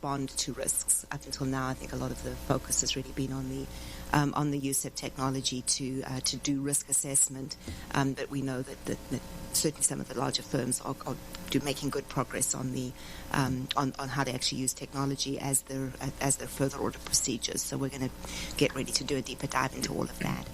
respond to risks. Up until now, I think a lot of the focus has really been on the use of technology to do risk assessment. But we know that certainly some of the larger firms are making good progress on how to actually use technology as their further order procedures. So we're going to get ready to do a deeper dive into all of that.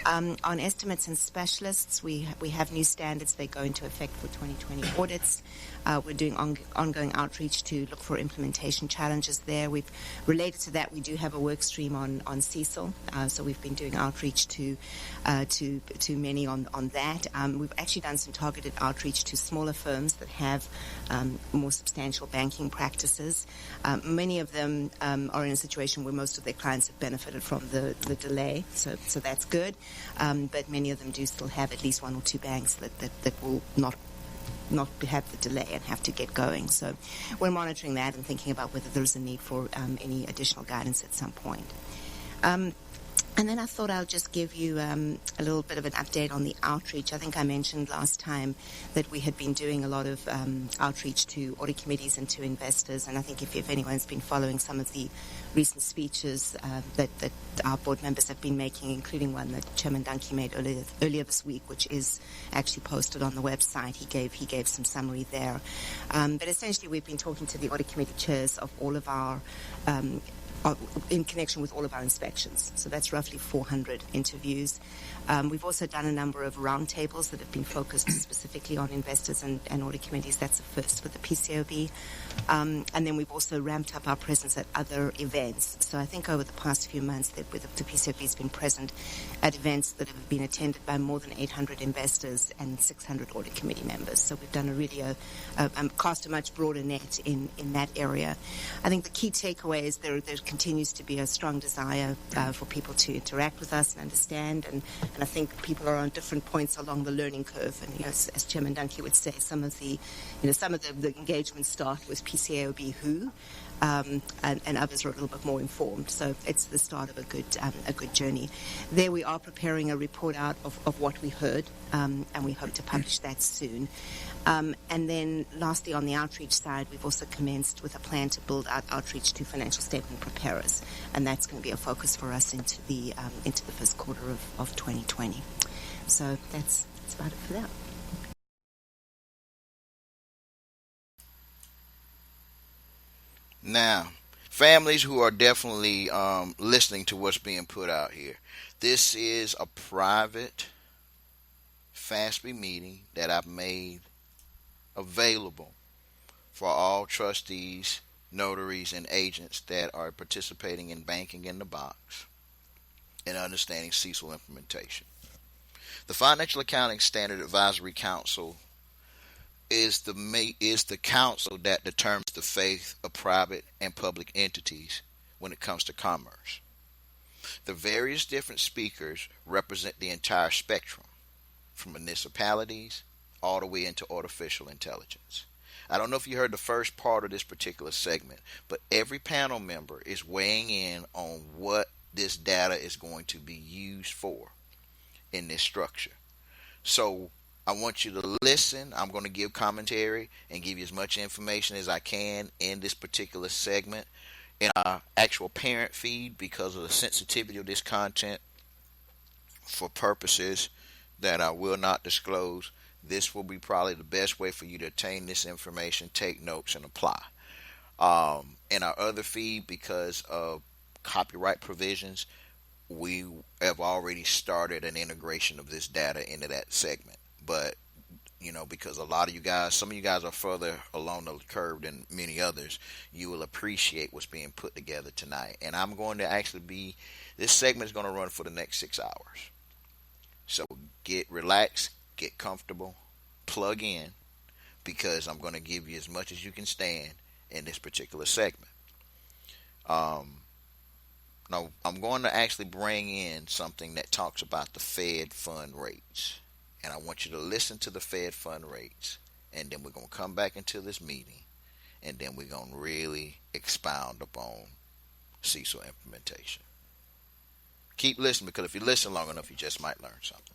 On estimates and specialists, we have new standards. They go into effect for 2020 audits. We're doing ongoing outreach to look for implementation challenges there. Related to that, we do have a work stream on CECL. So we've been doing outreach to many on that. We've actually done some targeted outreach to smaller firms that have more substantial banking practices. Many of them are in a situation where most of their clients have benefited from the delay. So that's good. But many of them do still have at least one or two banks that will not have the delay and have to get going. So we're monitoring that and thinking about whether there's a need for any additional guidance at some point. And then I thought I'll just give you a little bit of an update on the outreach. I think I mentioned last time that we had been doing a lot of outreach to audit committees and to investors. And I think if anyone's been following some of the recent speeches that our board members have been making, including one that Chairman Dunke made earlier this week, which is actually posted on the website, he gave some summary there. But essentially, we've been talking to the audit committee chairs of all of our in connection with all of our inspections. So that's roughly 400 interviews. We've also done a number of roundtables that have been focused specifically on investors and audit committees. That's a first for the PCAOB. And then we've also ramped up our presence at other events. So I think over the past few months the PCAOB has been present at events that have been attended by more than 800 investors and 600 audit committee members. So we've done cast a much broader net in that area. I think the key takeaway is there continues to be a strong desire for people to interact with us and understand, and I think people are on different points along the learning curve. And as Chairman Dunke would say, some of the engagements start with PCAOB who, and others are a little bit more informed. So it's the start of a good journey. There we are preparing a report out of what we heard, and we hope to publish that soon. And then lastly, on the outreach side, we've also commenced with a plan to build out outreach to financial statement preparers, and that's going to be a focus for us into the first quarter of 2020. So that's about it for that. Now, families who are definitely listening to what's being put out here, this is a private FASB meeting that I've made available for all trustees, notaries, and agents that are participating in banking in the box and understanding CECL implementation. The Financial Accounting Standard Advisory Council is the council that determines the fate of private and public entities when it comes to commerce. The various different speakers represent the entire spectrum, from municipalities all the way into artificial intelligence. I don't know if you heard the first part of this particular segment, but every panel member is weighing in on what this data is going to be used for in this structure. So I want you to listen. I'm going to give commentary and give you as much information as I can in this particular segment. In our actual parent feed, because of the sensitivity of this content, for purposes that I will not disclose, this will be probably the best way for you to obtain this information, take notes, and apply. In our other feed, because of copyright provisions, we have already started an integration of this data into that segment. But, because some of you guys are further along the curve than many others, you will appreciate what's being put together tonight. And I'm going to this segment is going to run for the next 6 hours. So get relaxed, get comfortable, plug in, because I'm going to give you as much as you can stand in this particular segment. Now, I'm going to actually bring in something that talks about the Fed fund rates. And I want you to listen to the Fed fund rates. And then we're going to come back into this meeting. And then we're going to really expound upon CECL implementation. Keep listening, because if you listen long enough, you just might learn something.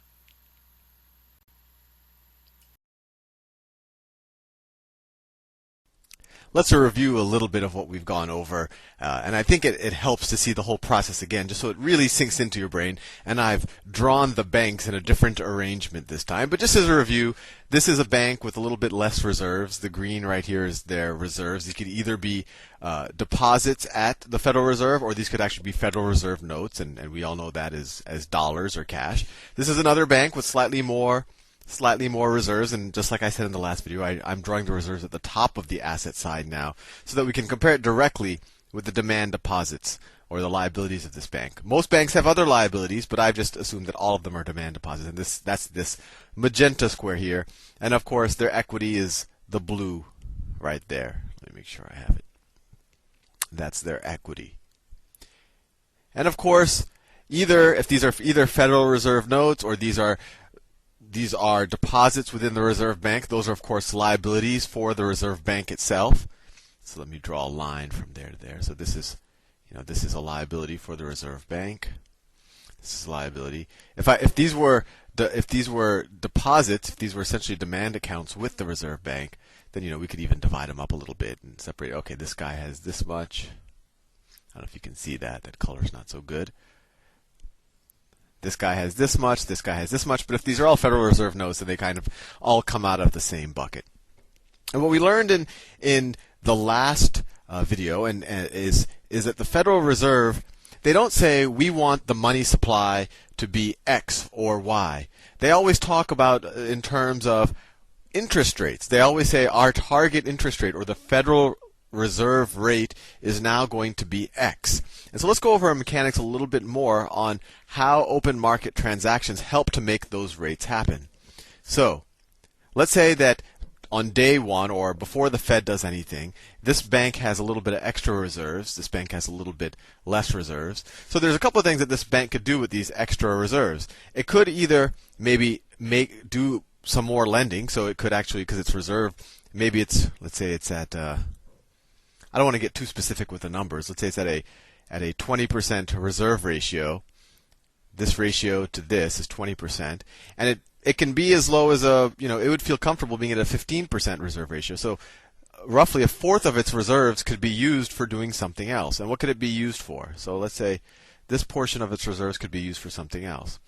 let's review a little bit of what we've gone over. And I think it helps to see the whole process again, just so it really sinks into your brain. And I've drawn the banks in a different arrangement this time. But just as a review, this is a bank with a little bit less reserves. The green right here is their reserves. These could either be deposits at the Federal Reserve, or these could actually be Federal Reserve notes, and we all know that as dollars or cash. This is another bank with slightly more reserves, and just like I said in the last video, I'm drawing the reserves at the top of the asset side now so that we can compare it directly with the demand deposits or the liabilities of this bank. Most banks have other liabilities, but I've just assumed that all of them are demand deposits, and that's this magenta square here. And of course, their equity is the blue right there. Let me make sure I have it. That's their equity. And of course, if these are either Federal Reserve notes or these are deposits within the Reserve Bank, those are of course liabilities for the Reserve Bank itself. So let me draw a line from there to there. So this is a liability for the Reserve Bank. This is a liability. If these were deposits, if these were essentially demand accounts with the Reserve Bank, then we could even divide them up a little bit and separate. Okay, this guy has this much. I don't know if you can see that. That color's not so good. This guy has this much. This guy has this much. But if these are all Federal Reserve notes, then they kind of all come out of the same bucket. And what we learned in the last video is that the Federal Reserve, they don't say we want the money supply to be X or Y. They always talk about in terms of interest rates. They always say our target interest rate, or the Federal Reserve rate, is now going to be X. And so let's go over our mechanics a little bit more on how open market transactions help to make those rates happen. So let's say that on day one, or before the Fed does anything, this bank has a little bit of extra reserves. This bank has a little bit less reserves. So there's a couple of things that this bank could do with these extra reserves. It could either maybe do some more lending. So it could actually, because it's reserved, maybe let's say it's at, I don't want to get too specific with the numbers. Let's say it's at a 20% reserve ratio. This ratio to this is 20%, and it can be as low as it would feel comfortable being at a 15% reserve ratio. So roughly a fourth of its reserves could be used for doing something else. And what could it be used for? So let's say this portion of its reserves could be used for something else.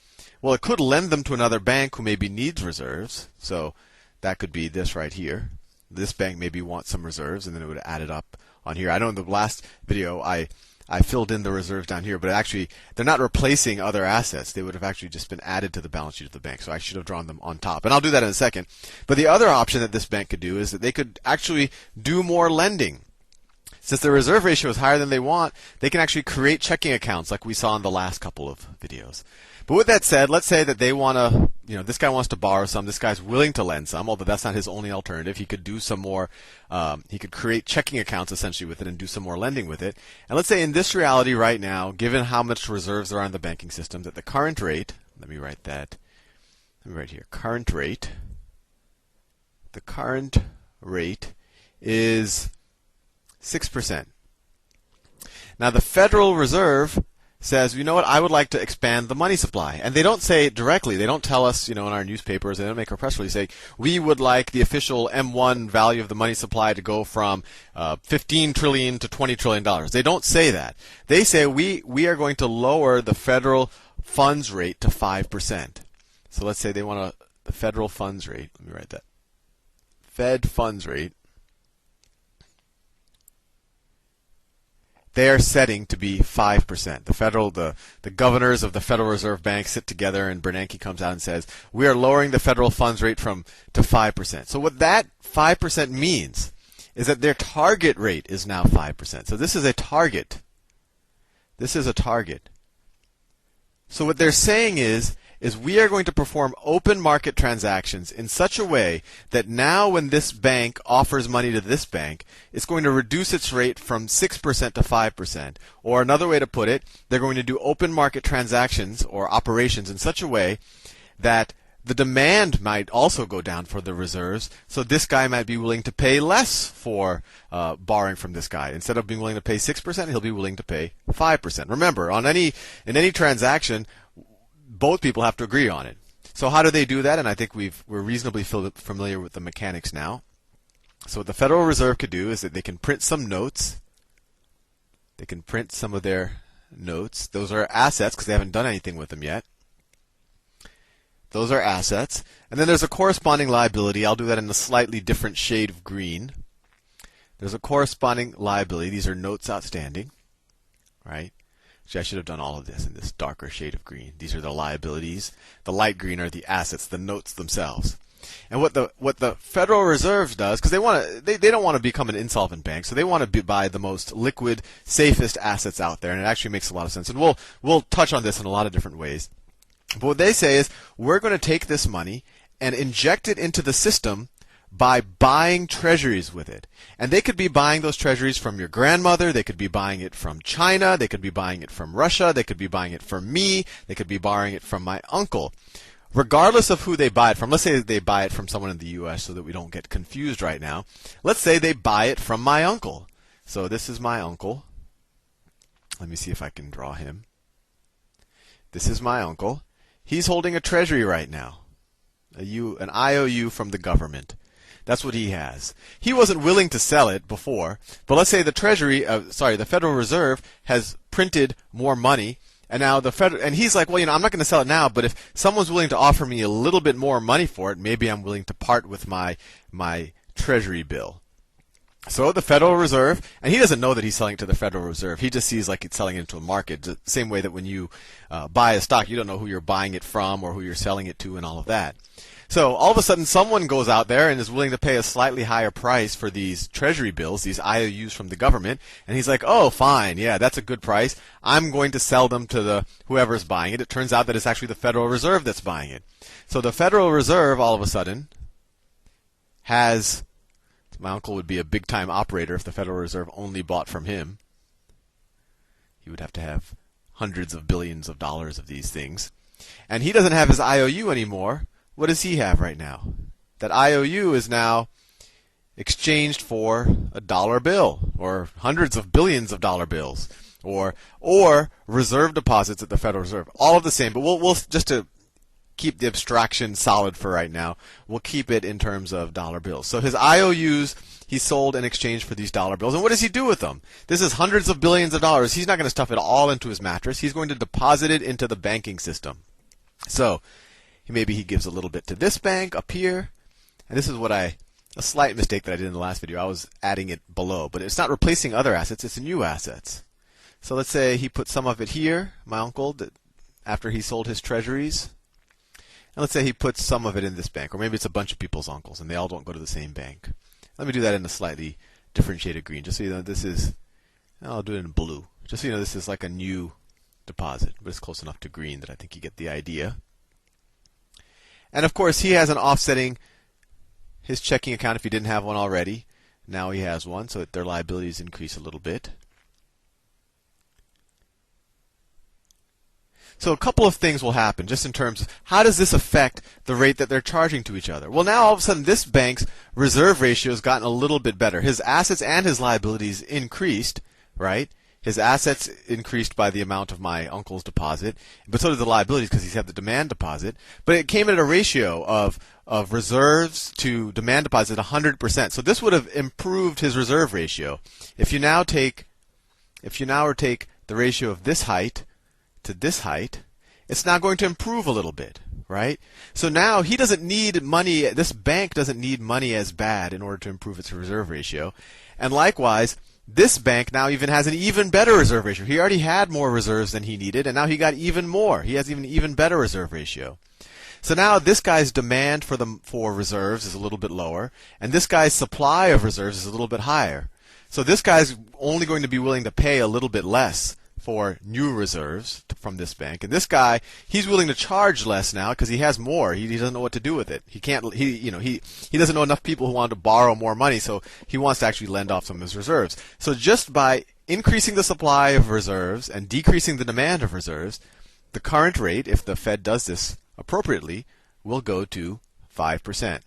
Well, it could lend them to another bank who maybe needs reserves. So that could be this right here. This bank maybe wants some reserves, and then it would add it up on here. I know in the last video I filled in the reserves down here, but actually they're not replacing other assets. They would have actually just been added to the balance sheet of the bank. So I should have drawn them on top. And I'll do that in a second. But the other option that this bank could do is that they could actually do more lending. Since the reserve ratio is higher than they want, they can actually create checking accounts like we saw in the last couple of videos. But with that said, let's say that they want to, this guy wants to borrow some, this guy's willing to lend some, although that's not his only alternative. He could do some more, he could create checking accounts essentially with it and do some more lending with it. And let's say in this reality right now, given how much reserves there are in the banking system, that the current rate, let me write here, current rate, the current rate is 6%. Now the Federal Reserve says, I would like to expand the money supply. And they don't say it directly. They don't tell us, in our newspapers, they don't make a press release say, we would like the official M1 value of the money supply to go from $15 trillion to $20 trillion. They don't say that. They say we are going to lower the federal funds rate to 5%. So let's say they want the federal funds rate. Let me write that. Fed funds rate. They are setting to be 5%. The governors of the Federal Reserve Bank sit together, and Bernanke comes out and says, we are lowering the federal funds rate to 5%. So what that 5% means is that their target rate is now 5%. So this is a target. This is a target. So what they're saying is we are going to perform open market transactions in such a way that now when this bank offers money to this bank, it's going to reduce its rate from 6% to 5%. Or another way to put it, they're going to do open market transactions or operations in such a way that the demand might also go down for the reserves, so this guy might be willing to pay less for borrowing from this guy. Instead of being willing to pay 6%, he'll be willing to pay 5%. Remember, in any transaction, both people have to agree on it. So how do they do that? And I think we're reasonably familiar with the mechanics now. So what the Federal Reserve could do is that they can print some notes. They can print some of their notes. Those are assets because they haven't done anything with them yet. Those are assets. And then there's a corresponding liability. I'll do that in a slightly different shade of green. There's a corresponding liability. These are notes outstanding, right? Actually, I should have done all of this in this darker shade of green. These are the liabilities. The light green are the assets, the notes themselves. And what the Federal Reserve does, because they don't want to become an insolvent bank, so they want to buy the most liquid, safest assets out there, and it actually makes a lot of sense. And we'll touch on this in a lot of different ways. But what they say is, we're going to take this money and inject it into the system by buying treasuries with it. And they could be buying those treasuries from your grandmother, they could be buying it from China, they could be buying it from Russia, they could be buying it from me, they could be borrowing it from my uncle. Regardless of who they buy it from, let's say they buy it from someone in the U.S. so that we don't get confused right now. Let's say they buy it from my uncle. So this is my uncle. Let me see if I can draw him. This is my uncle. He's holding a treasury right now, an IOU from the government. That's what he has. He wasn't willing to sell it before, but let's say the the Federal Reserve has printed more money, and now and he's like, well, I'm not going to sell it now, but if someone's willing to offer me a little bit more money for it, maybe I'm willing to part with my treasury bill. So the Federal Reserve, and he doesn't know that he's selling it to the Federal Reserve. He just sees like it's selling it into a market. The same way that when you buy a stock, you don't know who you're buying it from or who you're selling it to and all of that. So all of a sudden, someone goes out there and is willing to pay a slightly higher price for these treasury bills, these IOUs from the government, and he's like, oh, fine, yeah, that's a good price. I'm going to sell them to whoever's buying it. It turns out that it's actually the Federal Reserve that's buying it. So the Federal Reserve, all of a sudden, has... My uncle would be a big-time operator if the Federal Reserve only bought from him. He would have to have hundreds of billions of dollars of these things. And he doesn't have his IOU anymore. What does he have right now? That IOU is now exchanged for a dollar bill, or hundreds of billions of dollar bills, or reserve deposits at the Federal Reserve. All of the same, but we'll just to keep the abstraction solid for right now, we'll keep it in terms of dollar bills. So his IOUs he sold in exchange for these dollar bills. And what does he do with them? This is hundreds of billions of dollars. He's not going to stuff it all into his mattress. He's going to deposit it into the banking system. So maybe he gives a little bit to this bank up here. And this is a slight mistake that I did in the last video. I was adding it below. But it's not replacing other assets. It's new assets. So let's say he put some of it here, my uncle, after he sold his treasuries. And let's say he puts some of it in this bank, or maybe it's a bunch of people's uncles, and they all don't go to the same bank. Let me do that in a slightly different shade of green, just so you know this is, I'll do it in blue, just so you know this is like a new deposit, but it's close enough to green that I think you get the idea. And of course, he has an offsetting his checking account if he didn't have one already. Now he has one, so their liabilities increase a little bit. So a couple of things will happen just in terms of how does this affect the rate that they're charging to each other. Well, now all of a sudden this bank's reserve ratio has gotten a little bit better. His assets and his liabilities increased, right? His assets increased by the amount of my uncle's deposit, but so did the liabilities because he's had the demand deposit. But it came at a ratio of reserves to demand deposit 100%. So this would have improved his reserve ratio. If you now take the ratio of this height to this height, it's now going to improve a little bit, right? So now he doesn't need money, this bank doesn't need money as bad in order to improve its reserve ratio. And likewise, this bank now even has an even better reserve ratio. He already had more reserves than he needed, and now he got even more. He has even better reserve ratio. So now this guy's demand for reserves is a little bit lower, and this guy's supply of reserves is a little bit higher. So this guy's only going to be willing to pay a little bit less for new reserves from this bank, and this guy, he's willing to charge less now because he has more. He doesn't know what to do with it. He doesn't know enough people who want to borrow more money, so he wants to actually lend off some of his reserves. So just by increasing the supply of reserves and decreasing the demand of reserves, the current rate, if the Fed does this appropriately, will go to 5%.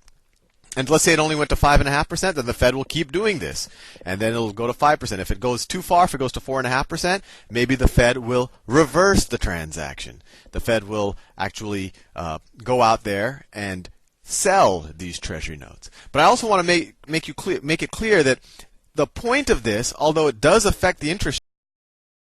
And let's say it only went to 5.5%, then the Fed will keep doing this. And then it'll go to 5%. If it goes too far, if it goes to 4.5%, maybe the Fed will reverse the transaction. The Fed will actually go out there and sell these treasury notes. But I also want to make it clear that the point of this, although it does affect the interest